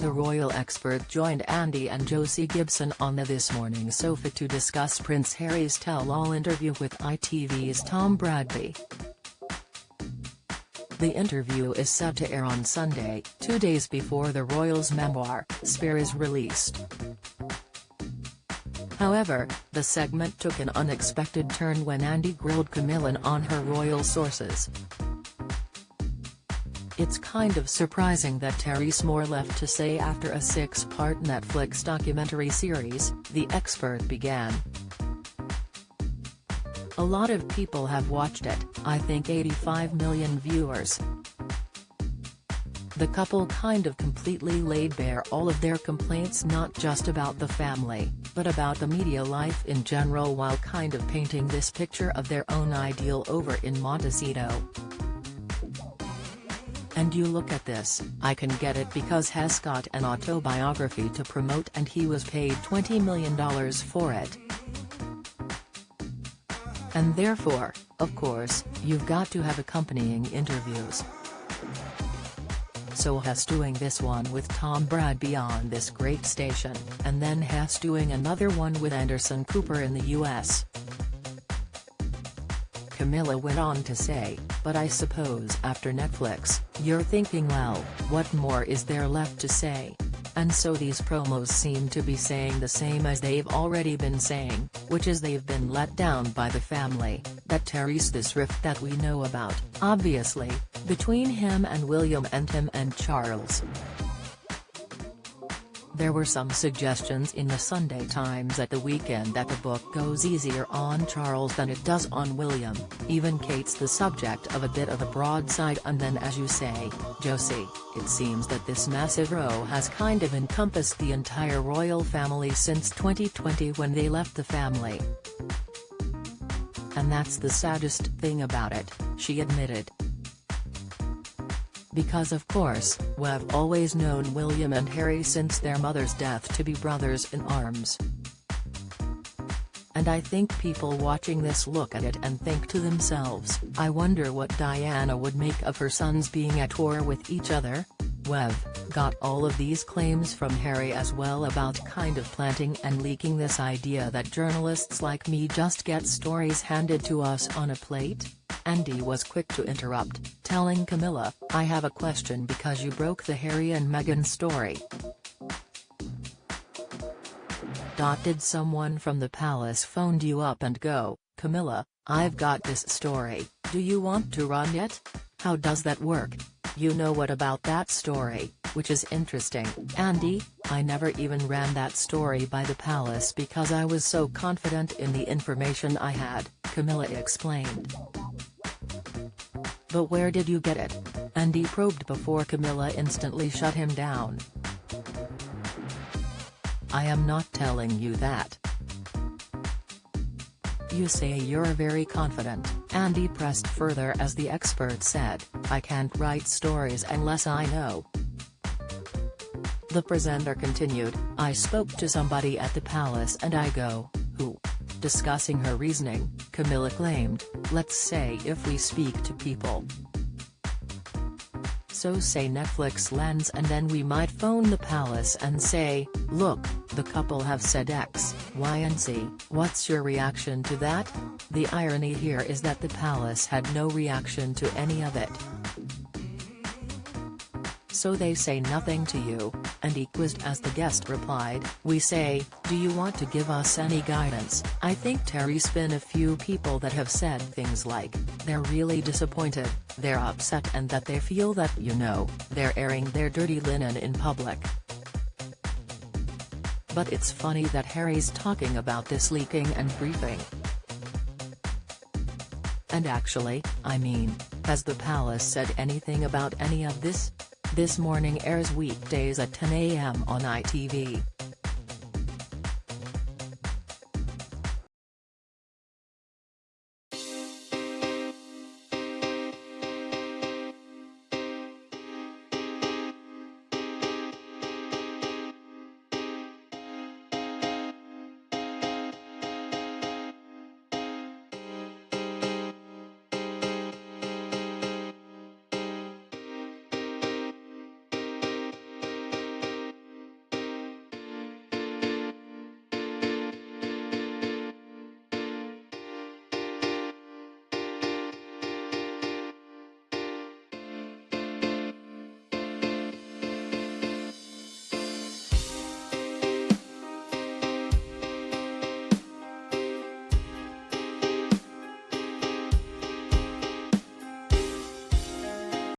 The royal expert joined Andy and Josie Gibson on the This Morning sofa to discuss Prince Harry's tell-all interview with ITV's Tom Bradby. The interview is set to air on Sunday, 2 days before the royals' memoir, Spare, is released. However, the segment took an unexpected turn when Andy grilled Camilla on her royal sources. It's kind of surprising that Terry's more left to say after a 6-part Netflix documentary series, the expert began. A lot of people have watched it, I think 85 million viewers. The couple kind of completely laid bare all of their complaints, not just about the family, but about the media life in general, while kind of painting this picture of their own ideal over in Montecito. And you look at this, I can get it because Hess got an autobiography to promote and he was paid $20 million for it. And therefore, of course, you've got to have accompanying interviews. So Hess doing this one with Tom Bradby on this great station, and then Hess doing another one with Anderson Cooper in the US. Camilla went on to say, but I suppose after Netflix, you're thinking, well, what more is there left to say? And so these promos seem to be saying the same as they've already been saying, which is they've been let down by the family, that Terry's this rift that we know about, obviously, between him and William and him and Charles. There were some suggestions in the Sunday Times at the weekend that the book goes easier on Charles than it does on William, even Kate's the subject of a bit of a broadside, and then, as you say, Josie, it seems that this massive row has kind of encompassed the entire royal family since 2020 when they left the family. And that's the saddest thing about it, she admitted. Because of course, we've always known William and Harry since their mother's death to be brothers in arms. And I think people watching this look at it and think to themselves, I wonder what Diana would make of her sons being at war with each other? We've got all of these claims from Harry as well about kind of planting and leaking this idea that journalists like me just get stories handed to us on a plate. Andy was quick to interrupt, telling Camilla, I have a question because you broke the Harry and Meghan story. Did someone from the palace phone you up and go, Camilla, I've got this story, do you want to run it? How does that work? You know what about that story, which is interesting, Andy, I never even ran that story by the palace because I was so confident in the information I had, Camilla explained. But where did you get it? Andy probed before Camilla instantly shut him down. I am not telling you that. You say you're very confident, Andy pressed further as the expert said, I can't write stories unless I know. The presenter continued, I spoke to somebody at the palace and I go, who? Discussing her reasoning, Camilla claimed, let's say if we speak to people. So say Netflix lands and then we might phone the palace and say, look, the couple have said X, Y and Z, what's your reaction to that? The irony here is that the palace had no reaction to any of it. So they say nothing to you, and quizzed as the guest replied, we say, do you want to give us any guidance? I think Terry's been a few people that have said things like, they're really disappointed, they're upset and that they feel that, they're airing their dirty linen in public. But it's funny that Harry's talking about this leaking and briefing. And actually, I mean, has the palace said anything about any of this? This Morning airs weekdays at 10 a.m. on ITV.